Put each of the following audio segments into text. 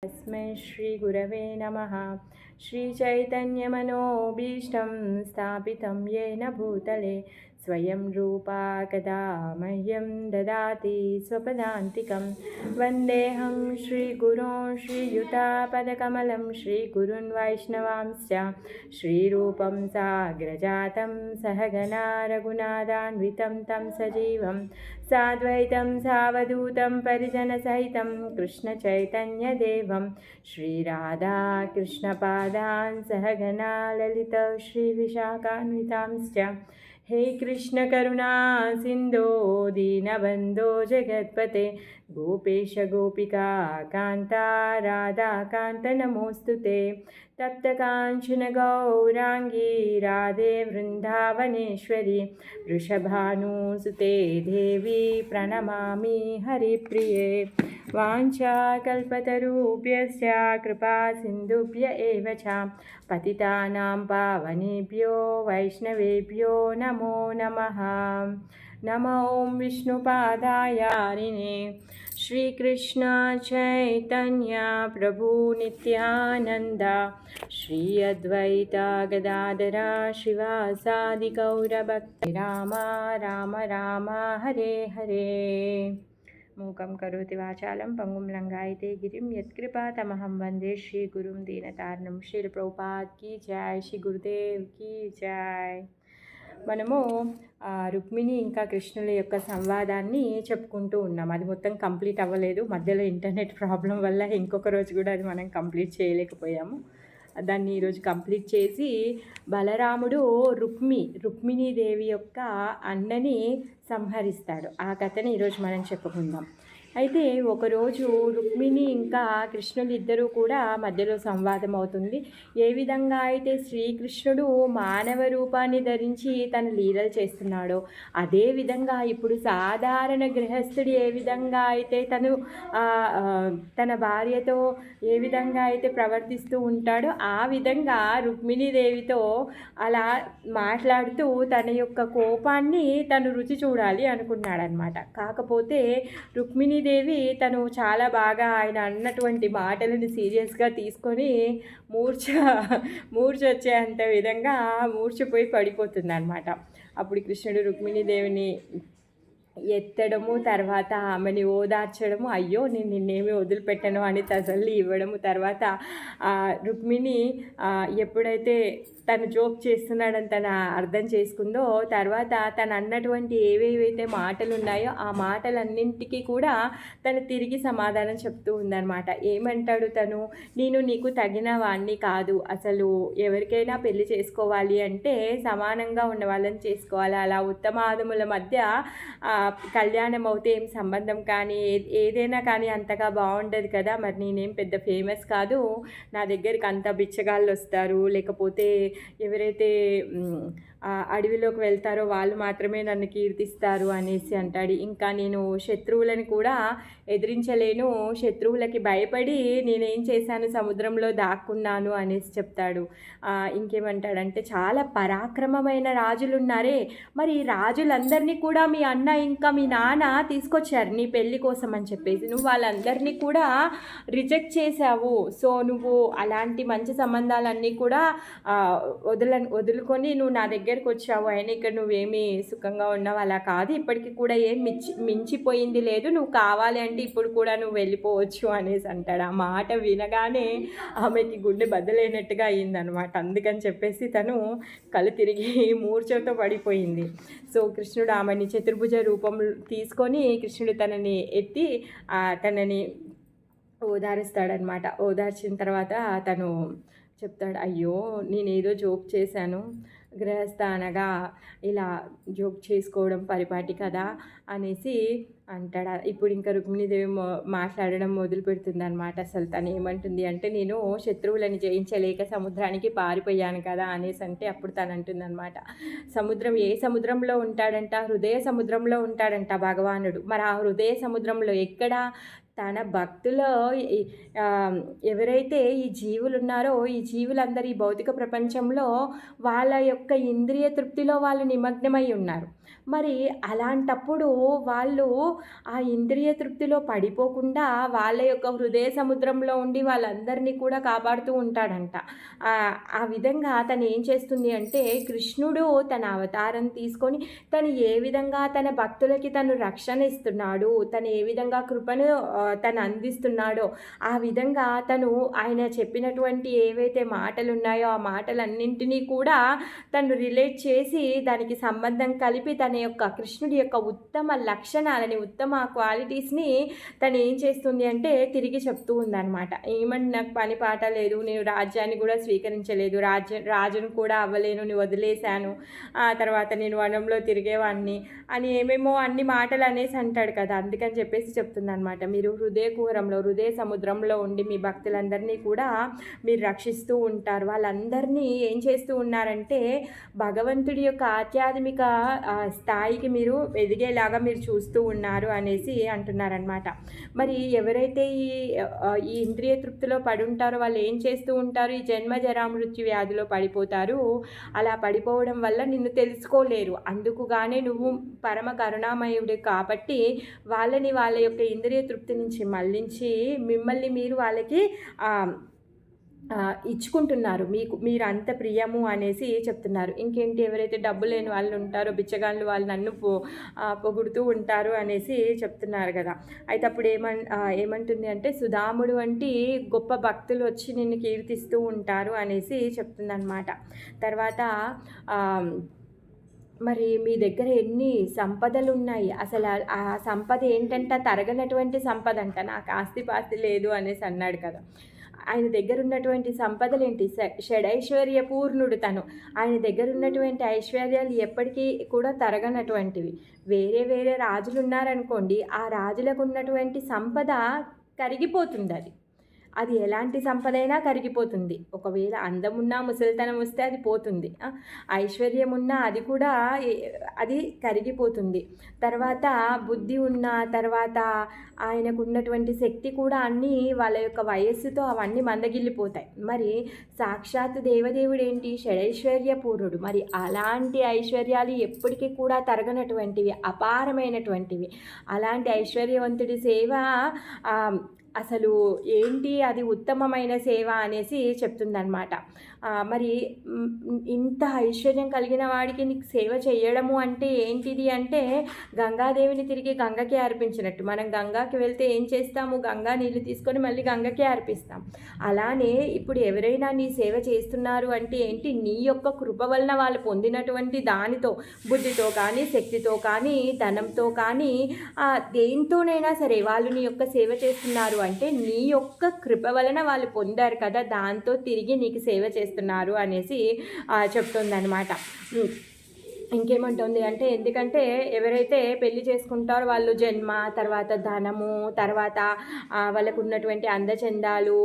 तस्मै श्रीगुरवे नमः। श्रीचैतन्यमनोभीष्टं स्थापितं येन भूतले स्वयं रूपा कदा मह्यं ददाति स्वपदान्तिकं। वन्देऽहं श्रीगुरों श्रीयुतापदकमलं श्रीगुरुन् वैष्णवांश्च श्रीरूपं साग्रजातं सहगना रघुनाथान्वितं तं सजीवं साद्वैतं सावधूतं परिजनसहितं कृष्णचैतन्यदेवं श्रीराधाकृष्णपादान् सहगना ललित श्रीविशाखान्वितांश्च। हे कृष्ण करुणा सिन्धो दीनबन्धो जगत्पते गोपेश गोपिका कान्ता राधाकान्त नमोऽस्तुते। तप्तकाञ्चन गौराङ्गी राधे वृन्दावनेश्वरी वृषभानुसुते देवी प्रणमामि हरिप्रिये। वाञ्छाकल्पतरुभ्यश्च कृपा सिन्धुभ्य एव च पतितानां पावनेभ्यो वैष्णवेभ्यो नमो नमः। नमो ॐ विष्णुपादाय हरिणे श्रीकृष्ण चैतन्य प्रभु नित्यानन्द श्री अद्वैत गदाधर श्रीवासादि गौरभक्ति राम राम राम हरे हरे। मूकं करोति वाचालं पंगुं लंघयते गिरिं यत्कृपातमहं वन्दे श्रीगुरुं दीनतारिणं। श्रील प्रभुपाद की जय, श्री गुरुदेव की जय। మనము రుక్మిణి ఇంకా కృష్ణుల యొక్క సంవాదాన్ని చెప్పుకుంటూ ఉన్నాం. అది మొత్తం కంప్లీట్ అవ్వలేదు, మధ్యలో ఇంటర్నెట్ ప్రాబ్లం వల్ల ఇంకొక రోజు కూడా అది మనం కంప్లీట్ చేయలేకపోయాము. దాన్ని ఈరోజు కంప్లీట్ చేసి బలరాముడు రుక్మిణీదేవి యొక్క అన్నని సంహరిస్తాడు. ఆ కథని ఈరోజు మనం చెప్పుకుందాం. అయితే ఒకరోజు రుక్మిణి ఇంకా కృష్ణులు ఇద్దరూ కూడా మధ్యలో సంవాదం అవుతుంది. ఏ విధంగా అయితే శ్రీకృష్ణుడు మానవ రూపాన్ని ధరించి తన లీలలు చేస్తున్నాడో అదేవిధంగా ఇప్పుడు సాధారణ గృహస్థుడు ఏ విధంగా అయితే తన భార్యతో ఏ విధంగా అయితే ప్రవర్తిస్తూ ఉంటాడో ఆ విధంగా రుక్మిణీదేవితో అలా మాట్లాడుతూ తన యొక్క కోపాన్ని తను రుచి చూడాలి అనుకున్నాడనమాట. కాకపోతే రుక్మిణీదేవి తను చాలా బాగా ఆయన అన్నటువంటి మాటలను సీరియస్గా తీసుకొని మూర్ఛ వచ్చేంత విధంగా మూర్ఛపోయి పడిపోతుంది అనమాట. అప్పుడు కృష్ణుడు రుక్మిణీదేవిని ఎత్తడము, తర్వాత ఆమెని ఓదార్చడము, అయ్యో నేను నిన్నేమి వదిలిపెట్టను అని తసల్లి ఇవ్వడము. తర్వాత రుక్మిణి ఎప్పుడైతే తను జోక్ చేస్తున్నాడని తను అర్థం చేసుకుందో తర్వాత తను అన్నటువంటి ఏవేవైతే మాటలు ఉన్నాయో ఆ మాటలన్నింటికీ కూడా తను తిరిగి సమాధానం చెప్తూ ఉందన్నమాట. ఏమంటాడు తను, నేను నీకు తగిన వాణ్ణి కాదు, అసలు ఎవరికైనా పెళ్లి చేసుకోవాలి అంటే సమానంగా ఉన్న వాళ్ళని చేసుకోవాలి, అలా ఉత్తమాదముల మధ్య కళ్యాణం అవుతే ఏం సంబంధం కానీ ఏదైనా కానీ అంతగా బాగుండదు కదా. మరి నేనేం పెద్ద ఫేమస్ కాదు, నా దగ్గరికి అంత బిచ్చగాళ్ళు వస్తారు, లేకపోతే ఎవరైతే అడవిలోకి వెళ్తారో వాళ్ళు మాత్రమే నన్ను కీర్తిస్తారు అనేసి అంటాడు. ఇంకా నేను శత్రువులను కూడా ఎదిరించలేను, శత్రువులకి భయపడి నేనేం చేశాను, సముద్రంలో దాక్కున్నాను అనేసి చెప్తాడు. ఇంకేమంటాడంటే చాలా పరాక్రమమైన రాజులు ఉన్నారే, మరి రాజులందరినీ కూడా మీ అన్న ఇంకా మీ నాన్న తీసుకొచ్చారు నీ పెళ్ళి కోసం అని చెప్పేసి నువ్వు వాళ్ళందరినీ కూడా రిజెక్ట్ చేసావు. సో నువ్వు అలాంటి మంచి సంబంధాలన్నీ కూడా వదులుకొని నువ్వు నా దగ్గరికి వచ్చావు, అయినా ఇక్కడ నువ్వేమీ సుఖంగా ఉన్నావు, అలా కాదు, ఇప్పటికీ కూడా ఏం మించిపోయింది లేదు, నువ్వు కావాలి అంటే ఇప్పుడు కూడా నువ్వు వెళ్ళిపోవచ్చు అనేసి అంటాడు. ఆ మాట వినగానే ఆమెకి గుండె బద్దలైనట్టుగా అయిందనమాట. అందుకని చెప్పేసి తను కళ్ళు తిరిగి మూర్ఛతో పడిపోయింది. సో కృష్ణుడు ఆమెని చతుర్భుజ రూపం తీసుకొని కృష్ణుడు తనని ఎత్తి తనని ఓదారుస్తాడనమాట. ఓదార్చిన తర్వాత తను చెప్తాడు, అయ్యో నేనేదో జోక్ చేశాను, గృహస్థ అనగా ఇలా జోక్ చేసుకోవడం పరిపాటి కదా అనేసి అంటాడు. ఇప్పుడు ఇంకా రుక్మిణీదేవి మాట్లాడడం మొదలు పెడుతుంది అనమాట. అసలు తను ఏమంటుంది అంటే, నేను శత్రువులని జయించలేక సముద్రానికి పారిపోయాను కదా అనేసి అంటే అప్పుడు తను అంటుంది అనమాట, సముద్రం ఏ సముద్రంలో ఉంటాడంట, హృదయ సముద్రంలో ఉంటాడంట భగవానుడు. మరి ఆ హృదయ సముద్రంలో ఎక్కడ తన భక్తులో ఎవరైతే ఈ జీవులు ఉన్నారో ఈ జీవులందరూ ఈ భౌతిక ప్రపంచంలో వాళ్ళ యొక్క ఇంద్రియ తృప్తిలో వాళ్ళు నిమగ్నమై ఉన్నారు. మరి అలాంటప్పుడు వాళ్ళు ఆ ఇంద్రియ తృప్తిలో పడిపోకుండా వాళ్ళ యొక్క హృదయ సముద్రంలో ఉండి వాళ్ళందరినీ కూడా కాపాడుతూ ఉంటాడంట. ఆ విధంగా తను ఏం చేస్తుంది అంటే కృష్ణుడు తన అవతారం తీసుకొని తను ఏ విధంగా తన భక్తులకి తను రక్షణ ఇస్తున్నాడు, తను ఏ విధంగా కృపను తను అందిస్తున్నాడో ఆ విధంగా తను ఆయన చెప్పినటువంటి ఏవైతే మాటలు ఉన్నాయో ఆ మాటలన్నింటినీ కూడా తను రిలేట్ చేసి దానికి సంబంధం కలిపి తన యొక్క కృష్ణుడి యొక్క ఉత్తమ లక్షణాలని ఉత్తమ క్వాలిటీస్ని తను ఏం చేస్తుంది అంటే తిరిగి చెప్తూ ఉందన్నమాట. ఏమంటే నాకు పని పాట లేదు, నేను రాజ్యాన్ని కూడా స్వీకరించలేదు, రాజును కూడా అవ్వలేను, నేను వదిలేశాను, ఆ తర్వాత నేను వనంలో తిరిగేవాడిని అని ఏమేమో అన్ని మాటలు అనేసి అంటాడు కదా. అందుకని చెప్పేసి చెప్తుందన్నమాట, మీరు హృదయ కుహరంలో హృదయ సముద్రంలో ఉండి మీ భక్తులందరినీ కూడా మీరు రక్షిస్తూ ఉంటారు. వాళ్ళందరినీ ఏం చేస్తూ ఉన్నారంటే భగవంతుడి యొక్క ఆధ్యాత్మిక స్థాయికి మీరు ఎదిగేలాగా మీరు చూస్తూ ఉన్నారు అనేసి అంటున్నారనమాట. మరి ఎవరైతే ఈ ఇంద్రియ తృప్తిలో పడి ఉంటారో వాళ్ళు ఏం చేస్తూ ఉంటారు, ఈ జన్మ జరామృత్యు వ్యాధిలో పడిపోతారు. అలా పడిపోవడం వల్ల నిన్ను తెలుసుకోలేరు. అందుకుగానే నువ్వు పరమ కరుణామయుడు కాబట్టి వాళ్ళని వాళ్ళ యొక్క ఇంద్రియ తృప్తి నుంచి మళ్ళించి మిమ్మల్ని మీరు వాళ్ళకి ఇచ్చుకుంటున్నారు, మీరు అంత ప్రియము అనేసి చెప్తున్నారు. ఇంకేంటి, ఎవరైతే డబ్బు లేని వాళ్ళు ఉంటారో బిచ్చగాళ్ళు వాళ్ళు నన్ను పొగుడుతూ ఉంటారు అనేసి చెప్తున్నారు కదా. అయితే అప్పుడు ఏమంటుంది అంటే సుధాముడు వంటి గొప్ప భక్తులు వచ్చి నిన్ను కీర్తిస్తూ ఉంటారు అనేసి చెప్తుందన్నమాట. తర్వాత మరి మీ దగ్గర ఎన్ని సంపదలు ఉన్నాయి, అసలు ఆ సంపద ఏంటంటే తరగనటువంటి సంపద అంట. నాకు ఆస్తిపాస్తి లేదు అనేసి అన్నాడు కదా. ఆయన దగ్గర ఉన్నటువంటి సంపదలు ఏంటి, షడైశ్వర్య పూర్ణుడు తను. ఆయన దగ్గర ఉన్నటువంటి ఐశ్వర్యాలు ఎప్పటికీ కూడా తరగనటువంటివి. వేరే వేరే రాజులు ఉన్నారనుకోండి, ఆ రాజులకు ఉన్నటువంటి సంపద కరిగిపోతుంది. అది ఎలాంటి సంపదైనా కరిగిపోతుంది. ఒకవేళ అందం ఉన్నా ముసలితనం వస్తే అది పోతుంది, ఐశ్వర్యం ఉన్నా అది కూడా అది కరిగిపోతుంది. తర్వాత బుద్ధి ఉన్న తర్వాత ఆయనకు ఉన్నటువంటి శక్తి కూడా అన్నీ వాళ్ళ యొక్క వయస్సుతో అవన్నీ మందగిల్లిపోతాయి. మరి సాక్షాత్ దేవదేవుడు ఏంటి, షడైశ్వర్య పూర్ణుడు. మరి అలాంటి ఐశ్వర్యాలు ఎప్పటికీ కూడా తరగనటువంటివి, అపారమైనటువంటివి. అలాంటి ఐశ్వర్యవంతుడి సేవ అసలు ఏంటి, అది ఉత్తమమైన సేవ అనేసి చెప్తుందన్నమాట. మరి ఇంత ఐశ్వర్యం కలిగిన వాడికి నీకు సేవ చేయడము అంటే ఏంటిది అంటే గంగాదేవిని తిరిగి గంగకి అర్పించినట్టు. మనం గంగాకి వెళ్తే ఏం చేస్తాము, గంగా నీళ్ళు తీసుకొని మళ్ళీ గంగకే అర్పిస్తాం. అలానే ఇప్పుడు ఎవరైనా నీ సేవ చేస్తున్నారు అంటే ఏంటి, నీ యొక్క కృప వలన వాళ్ళు పొందినటువంటి దానితో, బుద్ధితో కానీ శక్తితో కానీ ధనంతో కానీ దేంతోనైనా సరే వాళ్ళు నీ యొక్క సేవ చేస్తున్నారు అంటే నీ యొక్క కృప వలన వాళ్ళు పొందారు కదా, దాంతో తిరిగి నీకు సేవ చేస్తున్నారు అనేసి చెప్తుందన్నమాట. ఇంకేమంటుంది అంటే, ఎందుకంటే ఎవరైతే పెళ్లి చేసుకుంటారో వాళ్ళు జన్మ, తర్వాత ధనము, తర్వాత వాళ్ళకు ఉన్నటువంటి అందచందాలు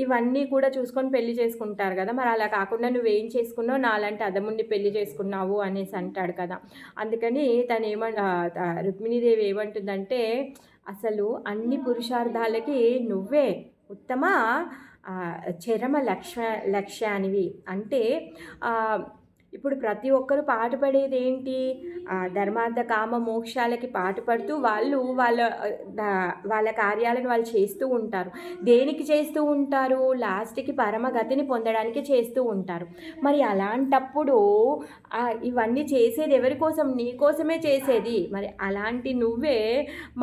ఇవన్నీ కూడా చూసుకొని పెళ్లి చేసుకుంటారు కదా. మరి అలా కాకుండా నువ్వేం చేసుకున్నావు, నాలాంటి అదముని పెళ్లి చేసుకున్నావు అనేసి అంటాడు కదా. అందుకని రుక్మిణీదేవి ఏమంటుందంటే, అసలు అన్ని పురుషార్థాలకి నువ్వే ఉత్తమ చరమ లక్ష్యానివి. అంటే ఇప్పుడు ప్రతి ఒక్కరు పాటుపడేది ఏంటి, ధర్మార్థ కామ మోక్షాలకి పాటుపడుతూ వాళ్ళు వాళ్ళ కార్యాలను వాళ్ళు చేస్తూ ఉంటారు. దేనికి చేస్తూ ఉంటారు, లాస్ట్కి పరమగతిని పొందడానికి చేస్తూ ఉంటారు. మరి అలాంటప్పుడు ఇవన్నీ చేసేది ఎవరి కోసం, నీ కోసమే చేసేది. మరి అలాంటి నువ్వే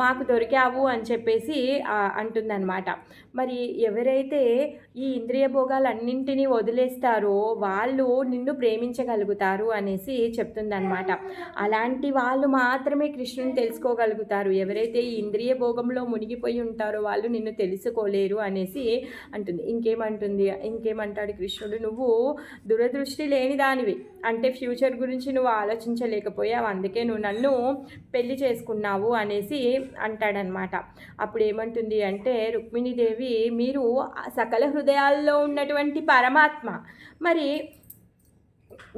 మాకు దొరికావు అని చెప్పేసి అంటుందన్నమాట. మరి ఎవరైతే ఈ ఇంద్రియ భోగాలన్నింటినీ వదిలేస్తారో వాళ్ళు నిన్ను ప్రేమించగలుగుతారు అనేసి చెప్తుందన్నమాట. అలాంటి వాళ్ళు మాత్రమే కృష్ణుని తెలుసుకోగలుగుతారు. ఎవరైతే ఈ ఇంద్రియ భోగంలో మునిగిపోయి ఉంటారో వాళ్ళు నిన్ను తెలుసుకోలేరు అనేసి అంటుంది. ఇంకేమంటాడు కృష్ణుడు, నువ్వు దురదృష్టి లేని దానివి, అంటే ఫ్యూచర్ గురించి నువ్వు ఆలోచించలేకపోయావు, అందుకే నువ్వు నన్ను పెళ్లి చేసుకున్నావు అనేసి అంటాడనమాట. అప్పుడు ఏమంటుంది అంటే రుక్మిణీదేవి, మీరు సకల హృదయాల్లో ఉన్నటువంటి పరమాత్మ, మరి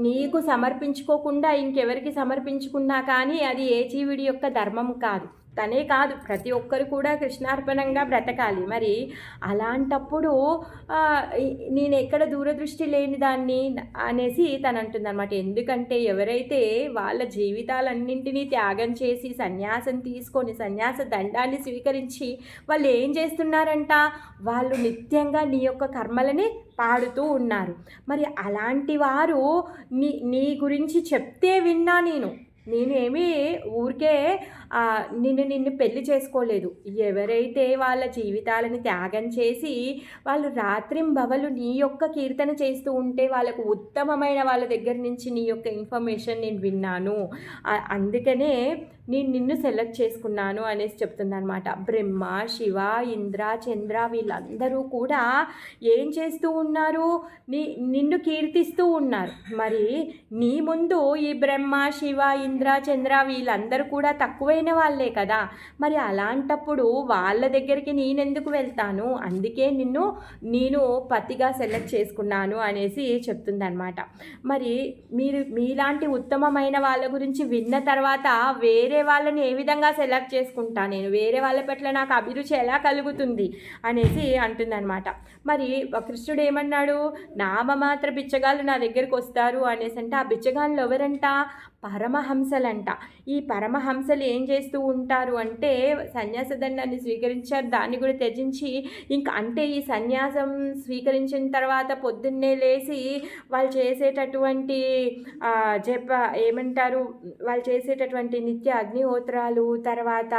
నీకు సమర్పించుకోకుండా ఇంకెవరికి సమర్పించుకున్నా కానీ అది ఏ జీవుడి యొక్క ధర్మం కాదు. తనే కాదు ప్రతి ఒక్కరు కూడా కృష్ణార్పణంగా బ్రతకాలి. మరి అలాంటప్పుడు నేను ఎక్కడ దూరదృష్టి లేని దాన్ని అనేసి తను అంటుందన్నమాట. ఎందుకంటే ఎవరైతే వాళ్ళ జీవితాలన్నింటినీ త్యాగం చేసి సన్యాసం తీసుకొని సన్యాస దండాన్ని స్వీకరించి వాళ్ళు ఏం చేస్తున్నారంట, వాళ్ళు నిత్యంగా నీ యొక్క కర్మలని పాడుతూ ఉన్నారు. మరి అలాంటి వారు నీ గురించి చెప్తే విన్నా నేను ఏమీ ఊరికే నిన్ను పెళ్లి చేసుకోలేదు. ఎవరైతే వాళ్ళ జీవితాలని త్యాగం చేసి వాళ్ళు రాత్రింబవలు నీ యొక్క కీర్తన చేస్తూ ఉంటే వాళ్ళకు ఉత్తమమైన వాళ్ళ దగ్గర నుంచి నీ యొక్క ఇన్ఫర్మేషన్ నేను విన్నాను, అందుకనే నేను నిన్ను సెలెక్ట్ చేసుకున్నాను అనేసి చెప్తుందనమాట. బ్రహ్మ, శివ, ఇంద్ర, చంద్ర వీళ్ళందరూ కూడా ఏం చేస్తూ ఉన్నారు, నిన్ను కీర్తిస్తూ ఉన్నారు. మరి నీ ముందు ఈ బ్రహ్మ, శివ, ఇంద్ర, చంద్ర వీళ్ళందరూ కూడా తక్కువైన వాళ్ళే కదా. మరి అలాంటప్పుడు వాళ్ళ దగ్గరికి నేనెందుకు వెళ్తాను, అందుకే నేను పతిగా సెలెక్ట్ చేసుకున్నాను అనేసి చెప్తుందనమాట. మరి మీలాంటి ఉత్తమమైన వాళ్ళ గురించి విన్న తర్వాత వేరే వాళ్ళని ఏ విధంగా సెలెక్ట్ చేసుకుంటా, నేను వేరే వాళ్ళ పట్ల నాకు అభిరుచి ఎలా కలుగుతుంది అనేసి అంటుందన్నమాట. మరి కృష్ణుడు ఏమన్నాడు, నామమాత్ర బిచ్చగాళ్ళు నా దగ్గరికి వస్తారు అనేసి అంటే ఆ బిచ్చగాళ్ళు ఎవరంట, పరమహంసలంట. ఈ పరమహంసలు ఏం చేస్తూ ఉంటారు అంటే సన్యాస దండాన్ని స్వీకరించారు, దాన్ని కూడా త్యజించి ఇంకా అంటే ఈ సన్యాసం స్వీకరించిన తర్వాత పొద్దున్నే లేచి వాళ్ళు చేసేటటువంటి వాళ్ళు చేసేటటువంటి నిత్య అగ్నిహోత్రాలు, తర్వాత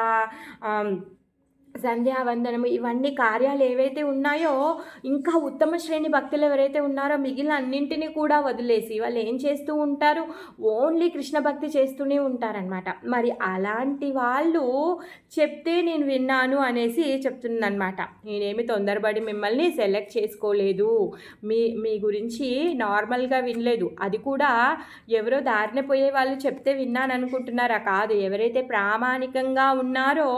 సంధ్యావందనము, ఇవన్నీ కార్యాలు ఏవైతే ఉన్నాయో ఇంకా ఉత్తమ శ్రేణి భక్తులు ఎవరైతే ఉన్నారో మిగిలిన అన్నింటినీ కూడా వదిలేసి వాళ్ళు ఏం చేస్తూ ఉంటారు, ఓన్లీ కృష్ణ భక్తి చేస్తూనే ఉంటారనమాట. మరి అలాంటి వాళ్ళు చెప్తే నేను విన్నాను అనేసి చెప్తుందనమాట. నేనేమి తొందరపడి మిమ్మల్ని సెలెక్ట్ చేసుకోలేదు, మీ గురించి నార్మల్గా వినలేదు, అది కూడా ఎవరో దారిన పోయే వాళ్ళు చెప్తే విన్నాను అనుకుంటున్నారా, కాదు. ఎవరైతే ప్రామాణికంగా ఉన్నారో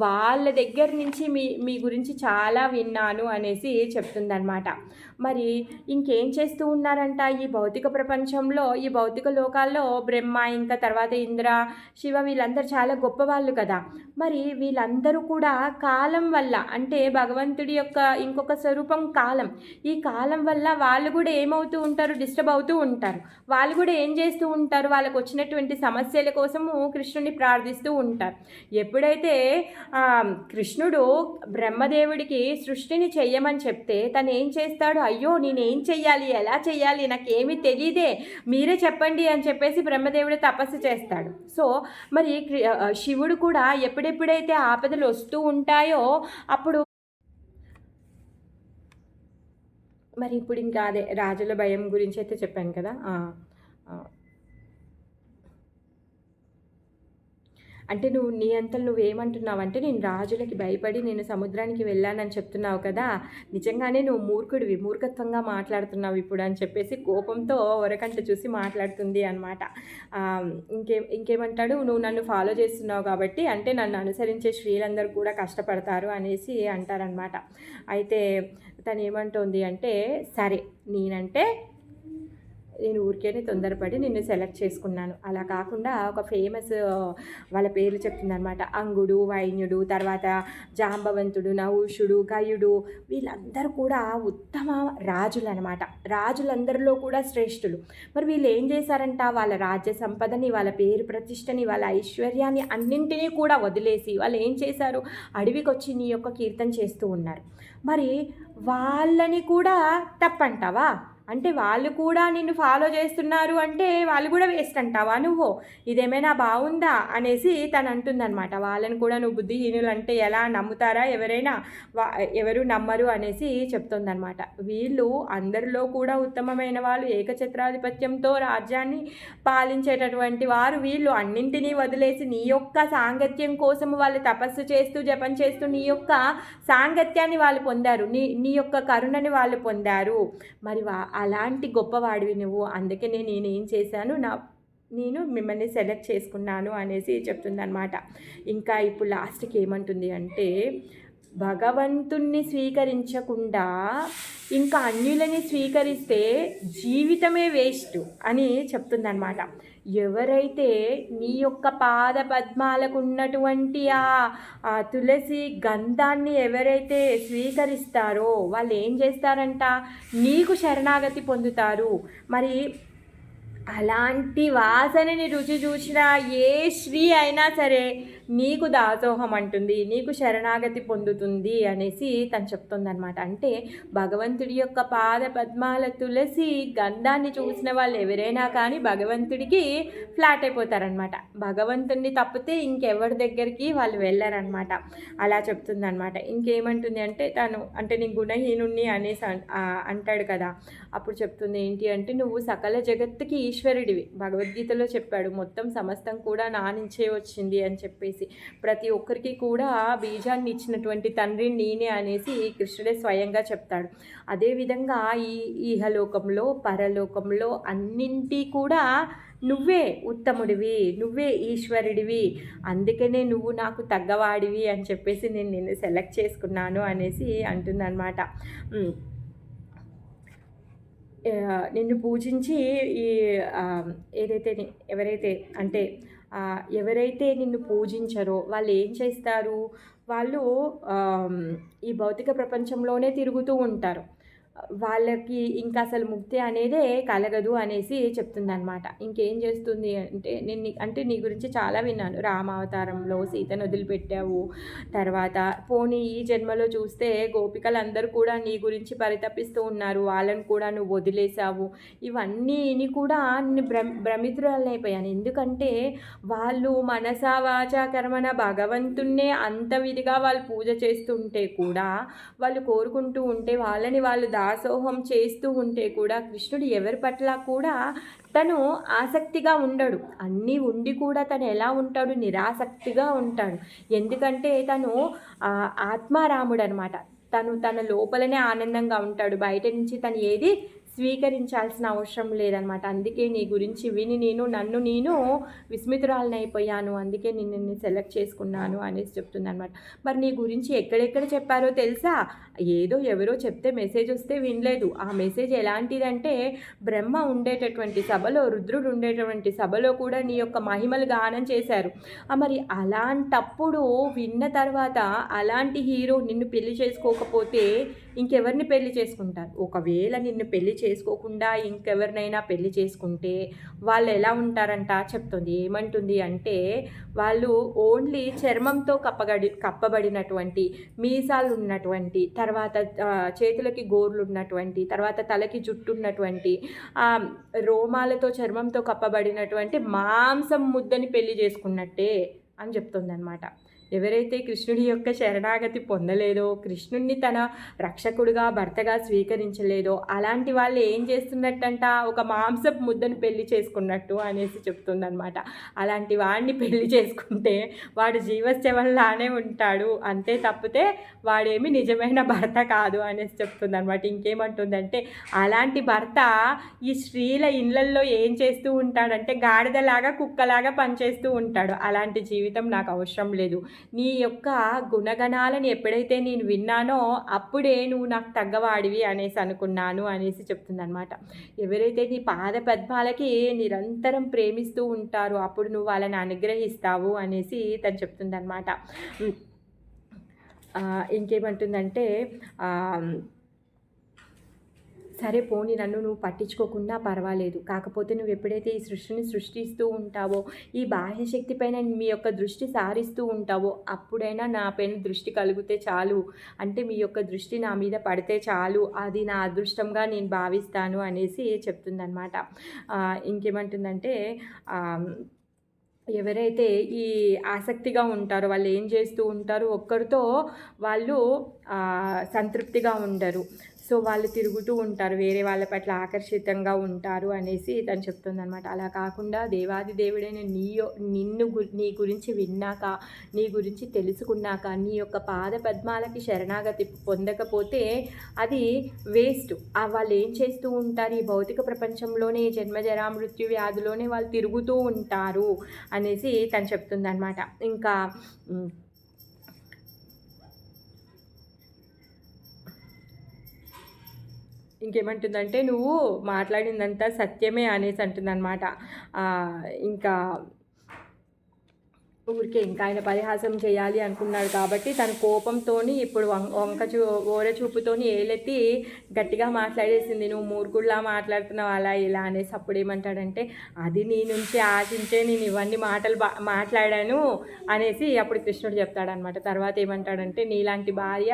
వాళ్ళ దగ్గర నుంచి మీ గురించి చాలా విన్నాను అనేసి చెప్తుందనమాట. మరి ఇంకేం చేస్తూ ఉన్నారంట, ఈ భౌతిక ప్రపంచంలో ఈ భౌతిక లోకాల్లో బ్రహ్మ, ఇంకా తర్వాత ఇంద్ర, శివ వీళ్ళందరూ చాలా గొప్పవాళ్ళు కదా. మరి వీళ్ళందరూ కూడా కాలం వల్ల, అంటే భగవంతుడి యొక్క ఇంకొక స్వరూపం కాలం, ఈ కాలం వల్ల వాళ్ళు కూడా ఏమవుతూ ఉంటారు, డిస్టర్బ్ అవుతూ ఉంటారు. వాళ్ళు కూడా ఏం చేస్తూ ఉంటారు, వాళ్ళకు వచ్చినటువంటి సమస్యల కోసము కృష్ణుని ప్రార్థిస్తూ ఉంటారు. ఎప్పుడైతే కృష్ణుడు బ్రహ్మదేవుడికి సృష్టిని చెయ్యమని చెప్తే తను ఏం చేస్తాడు, అయ్యో నేనేం చెయ్యాలి, ఎలా చెయ్యాలి, నాకేమీ తెలియదే, మీరే చెప్పండి అని చెప్పేసి బ్రహ్మదేవుడు తపస్సు చేస్తాడు. సో మరి శివుడు కూడా ఎప్పుడెప్పుడైతే ఆపదలు వస్తూ ఉంటాయో అప్పుడు మరి ఇప్పుడు ఇంకా అదే రాజుల భయం గురించి అయితే చెప్పాను కదా. అంటే నీ అంతలు నువ్వేమంటున్నావు అంటే, నేను రాజులకి భయపడి నేను సముద్రానికి వెళ్ళానని చెప్తున్నావు కదా, నిజంగానే నువ్వు మూర్ఖుడివి, మూర్ఖత్వంగా మాట్లాడుతున్నావు ఇప్పుడు అని చెప్పేసి కోపంతో ఒరకంట చూసి మాట్లాడుతుంది అనమాట. ఇంకేమంటాడు, నువ్వు నన్ను ఫాలో చేస్తున్నావు కాబట్టి, అంటే నన్ను అనుసరించే స్త్రీలందరూ కూడా కష్టపడతారు అనేసి అంటారనమాట. అయితే తను ఏమంటుంది అంటే, సరే నేను ఊరికేనే తొందరపడి నిన్ను సెలెక్ట్ చేసుకున్నాను, అలా కాకుండా ఒక ఫేమస్ వాళ్ళ పేర్లు చెప్తుందనమాట. అంగుడు, వైన్యుడు, తర్వాత జాంబవంతుడు, నహుషుడు, గయుడు వీళ్ళందరూ కూడా ఉత్తమ రాజులు అనమాట. రాజులందరిలో కూడా శ్రేష్ఠులు. మరి వీళ్ళు ఏం చేశారంట, వాళ్ళ రాజ్య సంపదని, వాళ్ళ పేరు ప్రతిష్టని, వాళ్ళ ఐశ్వర్యాన్ని అన్నింటినీ కూడా వదిలేసి వాళ్ళు ఏం చేశారు, అడవికి వచ్చి నీ యొక్క కీర్తన చేస్తూ ఉన్నారు. మరి వాళ్ళని కూడా తప్పంటావా, అంటే వాళ్ళు కూడా నిన్ను ఫాలో చేస్తున్నారు అంటే వాళ్ళు కూడా వేస్ట్ అంటావా నువ్వు, ఇదేమైనా బాగుందా అనేసి తను అంటుందన్నమాట. వాళ్ళని కూడా నువ్వు బుద్ధిహీనులు అంటే ఎలా నమ్ముతారా, ఎవరు నమ్మరు అనేసి చెప్తుందన్నమాట. వీళ్ళు అందరిలో కూడా ఉత్తమమైన వాళ్ళు, ఏకఛత్రాధిపత్యంతో రాజ్యాన్ని పాలించేటటువంటి వారు వీళ్ళు. అన్నింటినీ వదిలేసి నీ యొక్క సాంగత్యం కోసం వాళ్ళు తపస్సు చేస్తూ జపం చేస్తూ నీ యొక్క సాంగత్యాన్ని వాళ్ళు పొందారు, నీ యొక్క కరుణని వాళ్ళు పొందారు. మరి అలాంటి గొప్పవాడివి నువ్వు, అందుకనే నేనేం చేశాను, నేను మిమ్మల్ని సెలెక్ట్ చేసుకున్నాను అనేసి చెప్తుందనమాట. ఇంకా ఇప్పుడు లాస్ట్కి ఏమంటుంది అంటే, భగవంతుణ్ణి స్వీకరించకుండా ఇంకా అన్యులని స్వీకరిస్తే జీవితమే వేస్ట్ అని చెప్తుందన్నమాట. ఎవరైతే నీ యొక్క పాద పద్మాలకు ఉన్నటువంటి ఆ తులసి గంధాన్ని ఎవరైతే స్వీకరిస్తారో వాళ్ళు ఏం చేస్తారంట, నీకు శరణాగతి పొందుతారు. మరి అలాంటి వాసనని రుచి చూసిన ఏ స్త్రీ అయినా సరే నీకు దాసోహం అంటుంది, నీకు శరణాగతి పొందుతుంది అనేసి తను చెప్తుందనమాట. అంటే భగవంతుడి యొక్క పాద పద్మాల తులసి గంధాన్ని చూసిన వాళ్ళు ఎవరైనా కానీ భగవంతుడికి ఫ్లాట్ అయిపోతారనమాట. భగవంతుడిని తప్పితే ఇంకెవరి దగ్గరికి వాళ్ళు వెళ్ళారనమాట. అలా చెప్తుందనమాట. ఇంకేమంటుంది అంటే తను అంటే నేను గుణహీనుణ్ణి అనేసి అంటాడు కదా, అప్పుడు చెప్తుంది ఏంటి అంటే, నువ్వు సకల జగత్తుకి ఈశ్వరుడివి. భగవద్గీతలో చెప్పాడు మొత్తం సమస్తం కూడా నా నుంచే వచ్చింది అని చెప్పేసి. ప్రతి ఒక్కరికి కూడా బీజాన్ని ఇచ్చినటువంటి తండ్రిని నేనే అనేసి కృష్ణుడే స్వయంగా చెప్తాడు. అదేవిధంగా ఈ ఇహలోకంలో పరలోకంలో అన్నింటి కూడా నువ్వే ఉత్తముడివి, నువ్వే ఈశ్వరుడివి, అందుకనే నువ్వు నాకు తగ్గవాడివి అని చెప్పేసి నేను నిన్ను సెలెక్ట్ చేసుకున్నాను అనేసి అంటుందన్నమాట. నిన్ను పూజించి ఈ ఏదైతే ఎవరైతే అంటే ఎవరైతే నిన్ను పూజించరో వాళ్ళు ఏం చేస్తారు, వాళ్ళు ఈ భౌతిక ప్రపంచంలోనే తిరుగుతూ ఉంటారు. వాళ్ళకి ఇంకా అసలు ముక్తి అనేదే కలగదు అనేసి చెప్తుందనమాట. ఇంకేం చేస్తుంది అంటే నీ గురించి చాలా విన్నాను. రామావతారంలో సీతను వదిలిపెట్టావు, తర్వాత పోనీ ఈ జన్మలో చూస్తే గోపికలందరూ కూడా నీ గురించి పరితపిస్తూ ఉన్నారు, వాళ్ళని కూడా నువ్వు వదిలేసావు. ఇవన్నీ కూడా నేను భ్రమితురాలైపోయాను. ఎందుకంటే వాళ్ళు మనసా వాచా కర్మన భగవంతున్నే అంత విధిగా వాళ్ళు పూజ చేస్తుంటే కూడా, వాళ్ళు కోరుకుంటూ ఉంటే, వాళ్ళని వాళ్ళు దాసోహం చేస్తూ ఉంటే కూడా కృష్ణుడు ఎవరి పట్ల కూడా తను ఆసక్తిగా ఉండడు. అన్నీ ఉండి కూడా తను ఎలా ఉంటాడు, నిరాసక్తిగా ఉంటాడు. ఎందుకంటే తను ఆత్మారాముడు అనమాట. తన లోపలనే ఆనందంగా ఉంటాడు. బయట నుంచి తను ఏది స్వీకరించాల్సిన అవసరం లేదనమాట. అందుకే నీ గురించి విని నన్ను నేను విస్మితురాలనైపోయాను, అందుకే నిన్ను సెలెక్ట్ చేసుకున్నాను అనేసి చెప్తుందనమాట. మరి నీ గురించి ఎక్కడెక్కడ చెప్పారో తెలుసా? ఏదో ఎవరో చెప్తే మెసేజ్ వస్తే వినలేదు. ఆ మెసేజ్ ఎలాంటిదంటే, బ్రహ్మ ఉండేటటువంటి సభలో, రుద్రుడు ఉండేటటువంటి సభలో కూడా నీ యొక్క మహిమలు గానం చేశారు. మరి అలాంటప్పుడు విన్న తర్వాత అలాంటి హీరో నిన్ను పెళ్లి చేసుకోకపోతే ఇంకెవరిని పెళ్లి చేసుకుంటారు? ఒకవేళ నిన్ను పెళ్లి చేసుకోకుండా ఇంకెవరినైనా పెళ్లి చేసుకుంటే వాళ్ళు ఎలా ఉంటారంట చెప్తుంది. ఏమంటుంది అంటే, వాళ్ళు ఓన్లీ చర్మంతో కప్పబడినటువంటి, మీసాలు ఉన్నటువంటి, తర్వాత చేతులకి గోర్లు ఉన్నటువంటి, తర్వాత తలకి జుట్టు ఉన్నటువంటి, రోమాలతో చర్మంతో కప్పబడినటువంటి మాంసం ముద్దని పెళ్లి చేసుకున్నట్టే అని చెప్తుంది అనమాట. ఎవరైతే కృష్ణుడి యొక్క శరణాగతి పొందలేదో, కృష్ణుడిని తన రక్షకుడిగా భర్తగా స్వీకరించలేదో అలాంటి వాళ్ళు ఏం చేస్తున్నట్టంట, ఒక మాంసపు ముద్దను పెళ్లి చేసుకున్నట్టు అనేసి చెప్తుందనమాట. అలాంటి వాడిని పెళ్లి చేసుకుంటే వాడు జీవశవంలానే ఉంటాడు, అంతే తప్పితే వాడేమి నిజమైన భర్త కాదు అనేసి చెప్తుందనమాట. ఇంకేమంటుందంటే, అలాంటి భర్త ఈ స్త్రీల ఇళ్ళల్లో ఏం చేస్తూ ఉంటాడంటే గాడిదలాగా కుక్కలాగా పనిచేస్తూ ఉంటాడు. అలాంటి జీవితం నాకు అవసరం లేదు. నీ యొక్క గుణగణాలను ఎప్పుడైతే నేను విన్నానో అప్పుడే నువ్వు నాకు తగ్గవాడివి అనేసి అనుకున్నాను అనేసి చెప్తుందనమాట. ఎవరైతే నీ పాద పద్మాలకి నిరంతరం ప్రేమిస్తూ ఉంటారో అప్పుడు నువ్వు వాళ్ళని అనుగ్రహిస్తావు అనేసి తను చెప్తుందనమాట. ఇంకేమంటుందంటే, సరే పోనీ నన్ను నువ్వు పట్టించుకోకుండా పర్వాలేదు, కాకపోతే నువ్వు ఎప్పుడైతే ఈ సృష్టిని సృష్టిస్తూ ఉంటావో, ఈ బాహ్యశక్తి పైన మీ యొక్క దృష్టి సారిస్తూ ఉంటావో అప్పుడైనా నా పైన దృష్టి కలిగితే చాలు, అంటే మీ యొక్క దృష్టి నా మీద పడితే చాలు, అది నా అదృష్టంగా నేను భావిస్తాను అనేసి చెప్తుందనమాట. ఇంకేమంటుందంటే, ఎవరైతే ఈ ఆసక్తిగా ఉంటారో వాళ్ళు ఏం చేస్తూ ఉంటారు, ఒక్కరితో వాళ్ళు సంతృప్తిగా ఉండరు. సో వాళ్ళు తిరుగుతూ ఉంటారు, వేరే వాళ్ళ పట్ల ఆకర్షితంగా ఉంటారు అనేసి తను చెప్తుందనమాట. అలా కాకుండా దేవాది దేవుడైన నీ గురించి విన్నాక, నీ గురించి తెలుసుకున్నాక, నీ యొక్క పాద పద్మాలకి శరణాగతి పొందకపోతే అది వేస్ట్. వాళ్ళు ఏం చేస్తూ ఉంటారు, ఈ భౌతిక ప్రపంచంలోనే జన్మజరా మృత్యు వ్యాధిలోనే వాళ్ళు తిరుగుతూ ఉంటారు అనేసి తను చెప్తుందనమాట. ఇంకా ఇంకేమంటుందంటే, నువ్వు మాట్లాడిందంతా సత్యమే అనేసి అంటుందన్నమాట. ఇంకా ఊరికే ఇంకా ఆయన పరిహాసం చేయాలి అనుకున్నాడు కాబట్టి తన కోపంతోని ఇప్పుడు ఓర చూపుతోని ఏలెత్తి గట్టిగా మాట్లాడేసింది. నువ్వు మూర్ఖుడిలా మాట్లాడుతున్నావు అలా ఇలా అనేసి. అప్పుడు ఏమంటాడంటే, అది నీ నుంచి ఆశించే నేను ఇవన్నీ మాటలు మాట్లాడాను అనేసి అప్పుడు కృష్ణుడు చెప్తాడనమాట. తర్వాత ఏమంటాడంటే, నీలాంటి భార్య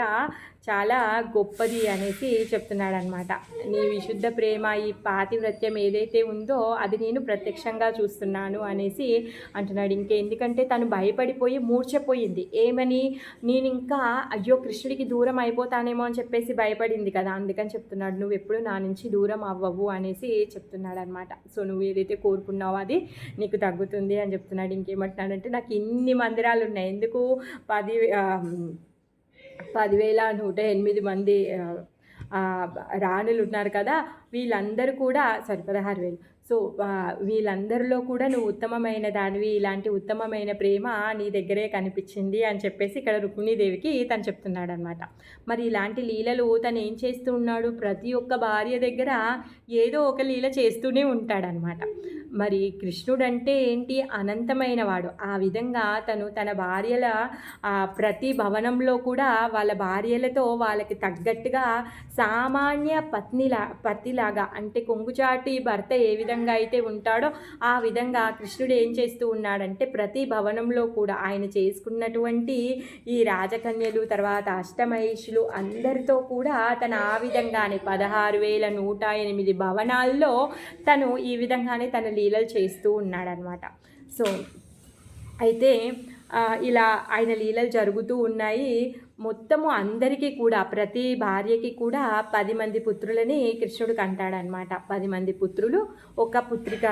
చాలా గొప్పది అనేసి చెప్తున్నాడనమాట. నీ విశుద్ధ ప్రేమ, ఈ పాతివ్రత్యం ఏదైతే ఉందో అది నేను ప్రత్యక్షంగా చూస్తున్నాను అనేసి అంటున్నాడు. ఎందుకంటే తను భయపడిపోయి మూర్ఛపోయింది. ఏమని, నేను ఇంకా అయ్యో కృష్ణుడికి దూరం అయిపోతానేమో అని చెప్పేసి భయపడింది కదా, అందుకని చెప్తున్నాడు నువ్వు ఎప్పుడు నా నుంచి దూరం అవ్వవు అనేసి చెప్తున్నాడు అనమాట. సో నువ్వు ఏదైతే కోరుకున్నావో అది నీకు తగ్గుతుంది అని చెప్తున్నాడు. ఇంకేమంటున్నాడంటే, నాకు ఇన్ని మందిరాలు ఉన్నాయి, ఎందుకు 10,108 మంది రాణులు ఉన్నారు కదా, వీళ్ళందరూ కూడా 16,000. సో వీళ్ళందరిలో కూడా నువ్వు ఉత్తమమైన దానివి, ఇలాంటి ఉత్తమమైన ప్రేమ నీ దగ్గరే కనిపించింది అని చెప్పేసి ఇక్కడ రుక్మిణీదేవికి తను చెప్తున్నాడు అనమాట. మరి ఇలాంటి లీలలు తను ఏం చేస్తూ ఉన్నాడు, ప్రతి ఒక్క భార్య దగ్గర ఏదో ఒక లీల చేస్తూనే ఉంటాడనమాట. మరి కృష్ణుడు అంటే ఏంటి, అనంతమైన వాడు. ఆ విధంగా తను తన భార్యల ప్రతి భవనంలో కూడా వాళ్ళ భార్యలతో వాళ్ళకి తగ్గట్టుగా సామాన్య పత్నిలాగా అంటే కొంగుచాటి భర్త ఏ విధంగా అయితే ఉంటాడో ఆ విధంగా కృష్ణుడు ఏం చేస్తూ ఉన్నాడంటే, ప్రతి భవనంలో కూడా ఆయన చేసుకున్నటువంటి ఈ రాజకన్యలు, తర్వాత అష్టమహిషులు అందరితో కూడా తను ఆ విధంగానే 16,108 భవనాల్లో తను ఈ విధంగానే తన లీలలు చేస్తూ ఉన్నాడనమాట. సో అయితే ఇలా ఆయన లీలలు జరుగుతూ ఉన్నాయి. మొత్తము అందరికీ కూడా, ప్రతి భార్యకి కూడా 10 మంది పుత్రులని కృష్ణుడు కంటాడనమాట. 10 మంది పుత్రులు, ఒక పుత్రిక